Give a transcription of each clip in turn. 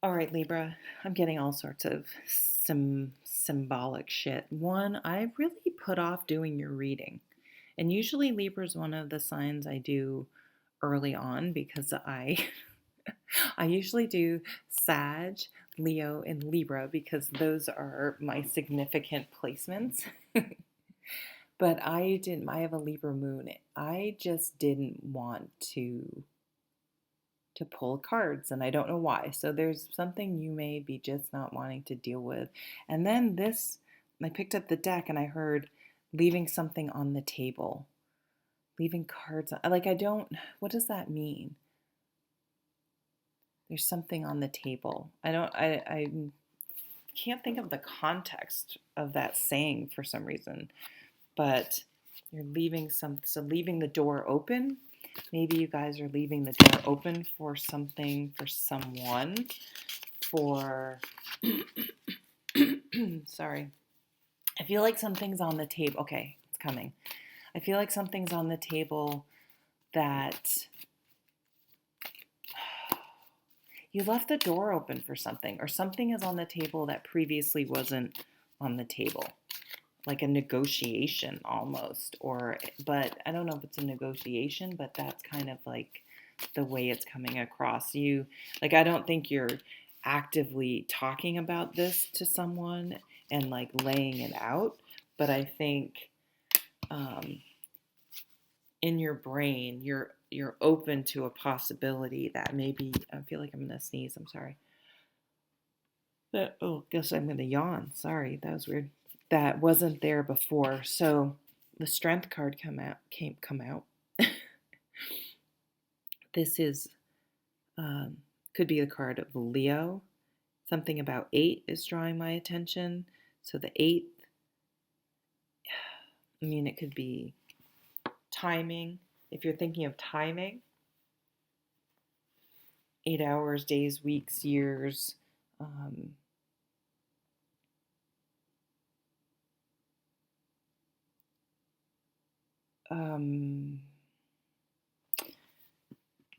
All right, Libra, I'm getting all sorts of symbolic shit. One, I really put off doing your reading. And usually Libra is one of the signs I do early on because I I usually do Sag, Leo, and Libra because those are my significant placements. But I have a Libra moon. I just didn't want to pull cards, and I don't know why. So there's something you may be just not wanting to deal with. And then I picked up the deck and I heard leaving something on the table. Leaving cards like I don't what does that mean? There's something on the table. I can't think of the context of that saying for some reason. But you're leaving the door open. Maybe you guys are leaving the door open for something, for someone, for, sorry. I feel like something's on the table. Okay, it's coming. I feel like something's on the table that you left the door open for something, or something is on the table that previously wasn't on the table. Like a negotiation almost, but I don't know if it's a negotiation, but that's kind of like the way it's coming across. I don't think you're actively talking about this to someone and like laying it out, but I think in your brain you're open to a possibility that maybe I feel like I'm gonna sneeze. I'm sorry. Guess I'm gonna yawn. Sorry, that was weird. That wasn't there before. So the strength card come out. This is could be the card of Leo. Something about 8 is drawing my attention. So the 8th, I mean, it could be timing. If you're thinking of timing, 8 hours, days, weeks, years.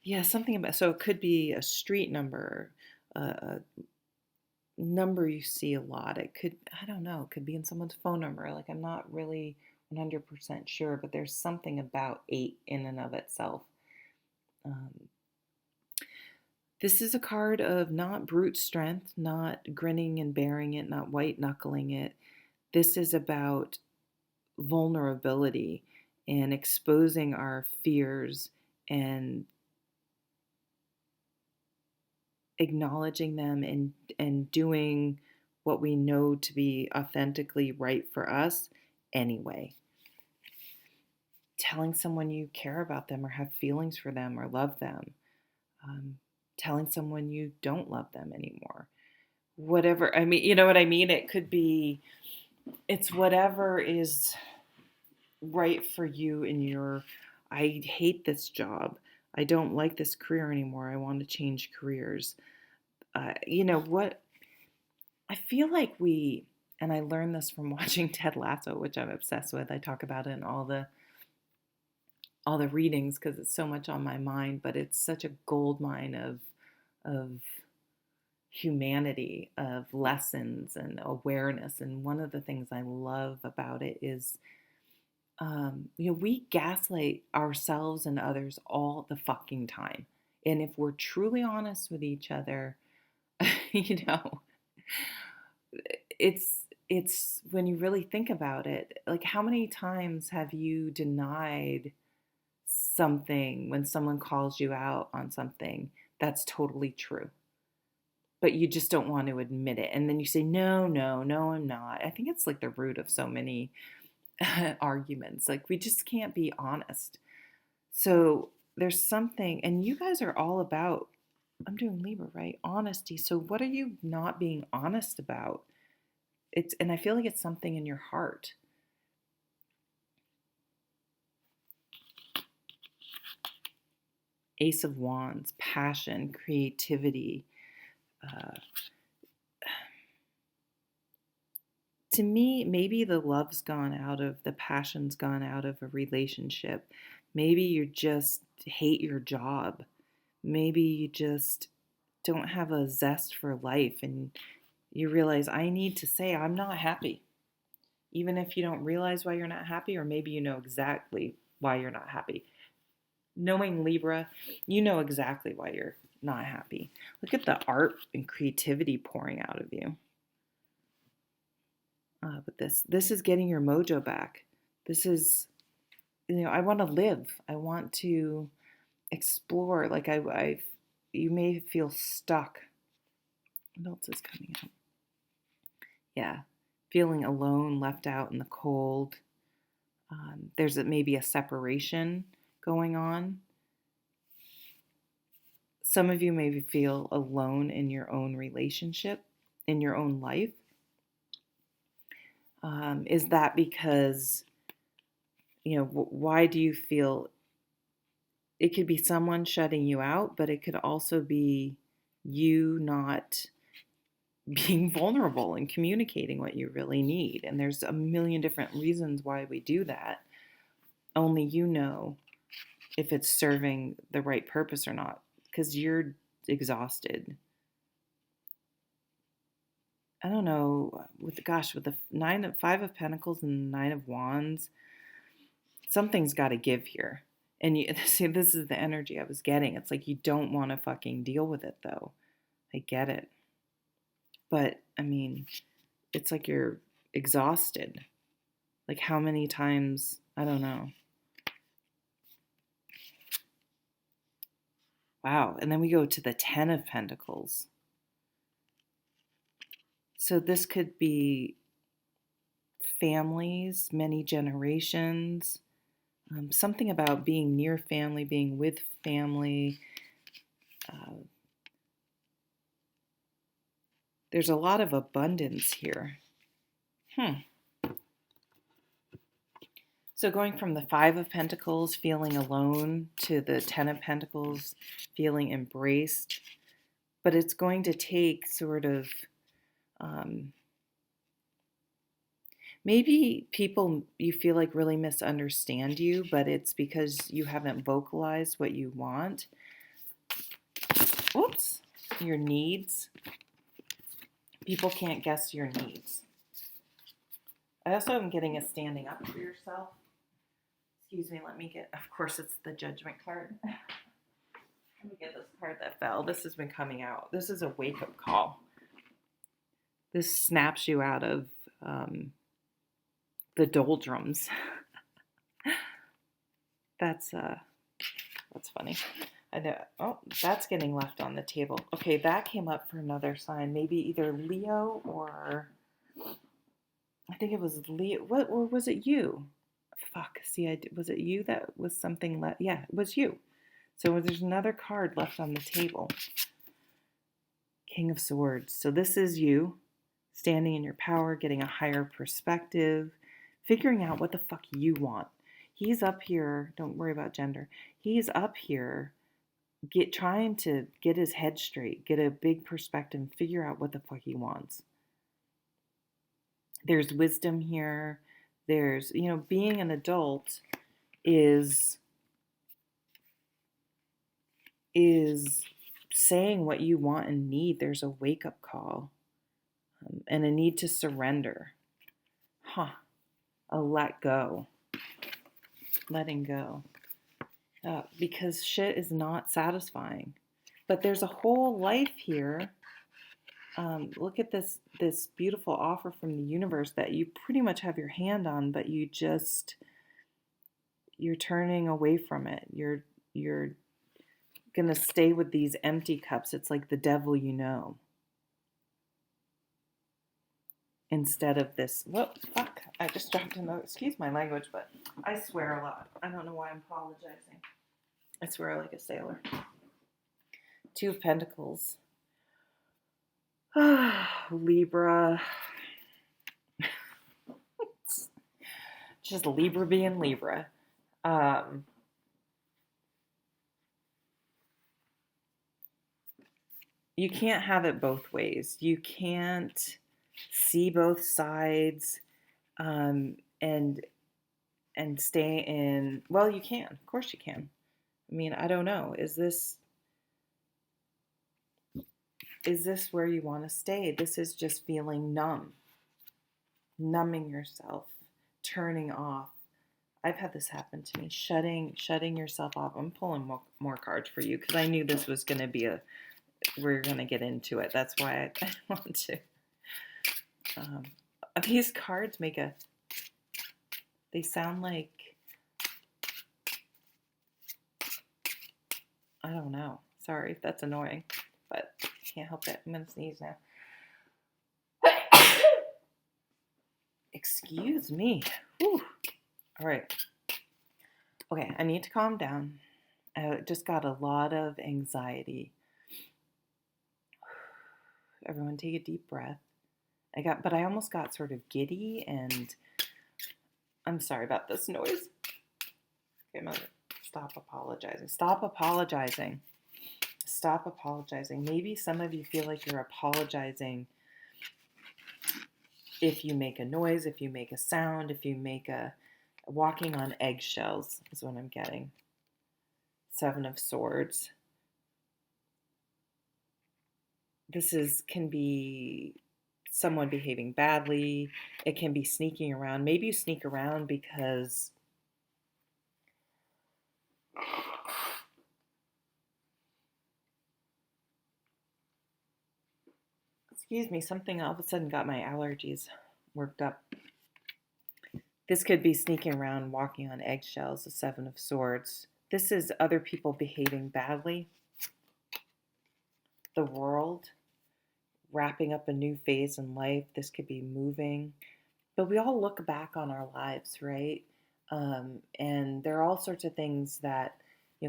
Yeah, something about, so it could be a street number, a number you see a lot. It could, I don't know, it could be in someone's phone number. Like, I'm not really 100% sure, but there's something about 8 in and of itself. This is a card of not brute strength, not grinning and bearing it, not white knuckling it. This is about vulnerability and exposing our fears and acknowledging them and doing what we know to be authentically right for us anyway. Telling someone you care about them or have feelings for them or love them. Telling someone you don't love them anymore. Whatever, I mean, you know what I mean? It could be, it's whatever is right for you in your, I hate this job. I don't like this career anymore. I want to change careers. You know what? I feel like and I learned this from watching Ted Lasso, which I'm obsessed with. I talk about it in all the readings because it's so much on my mind, but it's such a gold mine of humanity, of lessons and awareness. And one of the things I love about it is, we gaslight ourselves and others all the fucking time. And if we're truly honest with each other, you know, it's when you really think about it, like how many times have you denied something when someone calls you out on something that's totally true, but you just don't want to admit it, and then you say no, no, no, I'm not. I think it's like the root of so many arguments. Like we just can't be honest. So there's something, and you guys are all about, I'm doing Libra, right? Honesty. So what are you not being honest about? And I feel like it's something in your heart. Ace of Wands, passion, creativity. To me, maybe the passion's gone out of a relationship. Maybe you just hate your job. Maybe you just don't have a zest for life, and you realize I need to say I'm not happy. Even if you don't realize why you're not happy, or maybe you know exactly why you're not happy. Knowing Libra, you know exactly why you're not happy. Look at the art and creativity pouring out of you. But this is getting your mojo back. This is, I want to live. I want to explore. Like you may feel stuck. What else is coming up? Yeah, feeling alone, left out in the cold. There's maybe a separation going on. Some of you maybe feel alone in your own relationship, in your own life. Is that because, why do you feel it could be someone shutting you out, but it could also be you not being vulnerable and communicating what you really need. And there's a million different reasons why we do that. Only you know if it's serving the right purpose or not, because you're exhausted. I don't know, with the Five of Pentacles and the Nine of Wands, something's got to give here. And you see, this is the energy I was getting. It's like you don't want to fucking deal with it, though. I get it. But, I mean, it's like you're exhausted. Like how many times, I don't know. Wow. And then we go to the Ten of Pentacles. So this could be families, many generations, something about being near family, being with family. There's a lot of abundance here. So going from the Five of Pentacles, feeling alone, to the Ten of Pentacles, feeling embraced. But it's going to take sort of, maybe people you feel like really misunderstand you, but it's because you haven't vocalized what you want. Oops, your needs. People can't guess your needs. I also am getting a standing up for yourself. Excuse me, let me get, of course it's the Judgment card. Let me get this card that fell. This has been coming out. This is a wake-up call. This snaps you out of the doldrums. That's funny. I know. Oh, that's getting left on the table. Okay, that came up for another sign. Maybe either Leo or I think it was Leo. What, or was it you? Fuck. See, was it you that was something left? Yeah, it was you. So there's another card left on the table. King of Swords. So this is you standing in your power, getting a higher perspective, figuring out what the fuck you want. He's up here. Don't worry about gender. He's up here trying to get his head straight, get a big perspective, figure out what the fuck he wants. There's wisdom here. There's, being an adult is saying what you want and need. There's a wake-up call and a need to surrender. A let go. Letting go. Because shit is not satisfying. But there's a whole life here. Look at this beautiful offer from the universe that you pretty much have your hand on, but you're turning away from it. You're gonna stay with these empty cups. It's like the devil you know. Instead of this, whoop, fuck, I just dropped a note. Excuse my language, but I swear a lot. I don't know why I'm apologizing. I swear like a sailor. Two of Pentacles. Libra. Just Libra being Libra. You can't have it both ways. You can't see both sides and stay in, well, you can. Of course you can. I mean, I don't know. Is this, Is this where you want to stay? This is just feeling numb, numbing yourself, turning off. I've had this happen to me, shutting yourself off. I'm pulling more cards for you because I knew this was going to be we're going to get into it. That's why I want to. These cards they sound like, I don't know. Sorry if that's annoying, but can't help it. I'm going to sneeze now. Excuse me. Whew. All right. Okay, I need to calm down. I just got a lot of anxiety. Everyone take a deep breath. But I almost got sort of giddy, and I'm sorry about this noise. Okay, I'm gonna stop apologizing. Stop apologizing. Stop apologizing. Maybe some of you feel like you're apologizing if you make a noise, if you make a sound, if you make a walking on eggshells is what I'm getting. 7 of Swords. This can be someone behaving badly. It can be sneaking around. Maybe you sneak around because excuse me, something all of a sudden got my allergies worked up. This could be sneaking around, walking on eggshells, the 7 of Swords. This is other people behaving badly. The World, wrapping up a new phase in life. This could be moving. But we all look back on our lives, right? And there are all sorts of things that,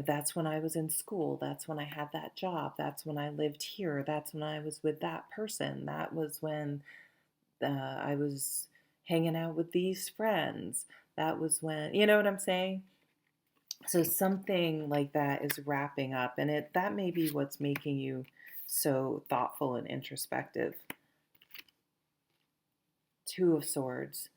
that's when I was in school. That's when I had that job. That's when I lived here. That's when I was with that person. That was when I was hanging out with these friends. That was when, you know what I'm saying? So something like that is wrapping up, and that may be what's making you so thoughtful and introspective. 2 of Swords.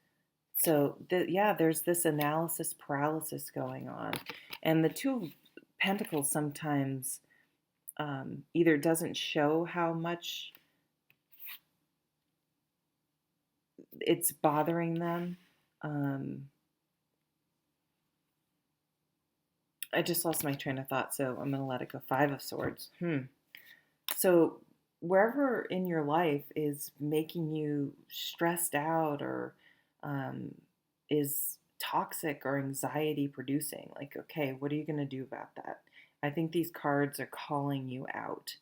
So there's this analysis paralysis going on, and the 2 of Pentacles sometimes either doesn't show how much it's bothering them. I just lost my train of thought, so I'm going to let it go. 5 of Swords. So wherever in your life is making you stressed out or is toxic or anxiety producing, like, okay, what are you going to do about that? I think these cards are calling you out,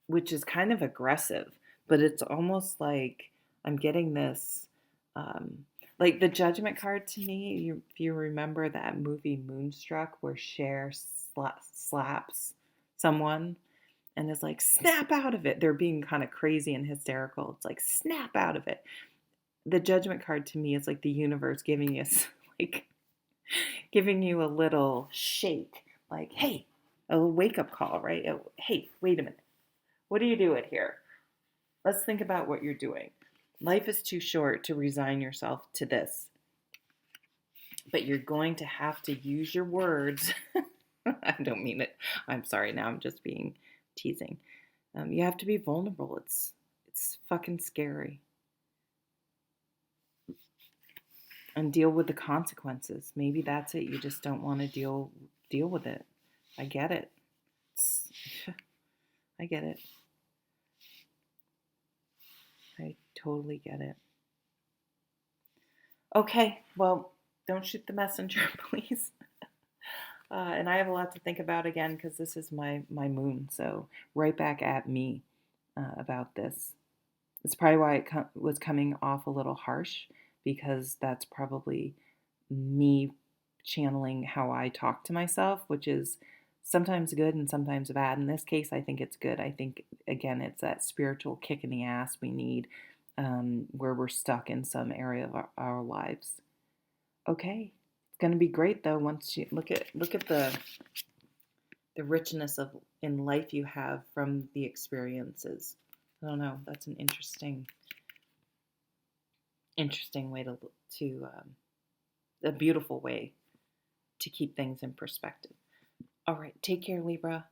which is kind of aggressive, but it's almost like I'm getting this, like the Judgment card to me, if you remember that movie Moonstruck where Cher slaps someone and is like, snap out of it. They're being kind of crazy and hysterical. It's like, snap out of it. The Judgment card to me is like the universe giving us, like, giving you a little shake. Like, hey, a wake-up call, right? Hey, wait a minute. What are you doing here? Let's think about what you're doing. Life is too short to resign yourself to this. But you're going to have to use your words. I don't mean it. I'm sorry. Now I'm just being teasing. You have to be vulnerable. It's fucking scary. And deal with the consequences. Maybe that's it. You just don't want to deal with it. I get it. I get it. I totally get it. Okay, well, don't shoot the messenger, please. And I have a lot to think about again because this is my moon. So right back at me about this. It's probably why it was coming off a little harsh, because that's probably me channeling how I talk to myself, which is sometimes good and sometimes bad. In this case, I think it's good. I think, again, it's that spiritual kick in the ass we need where we're stuck in some area of our lives. Okay, it's going to be great though once you look at the richness in life you have from the experiences. I don't know. That's an interesting way to a beautiful way to keep things in perspective. All right, take care, Libra.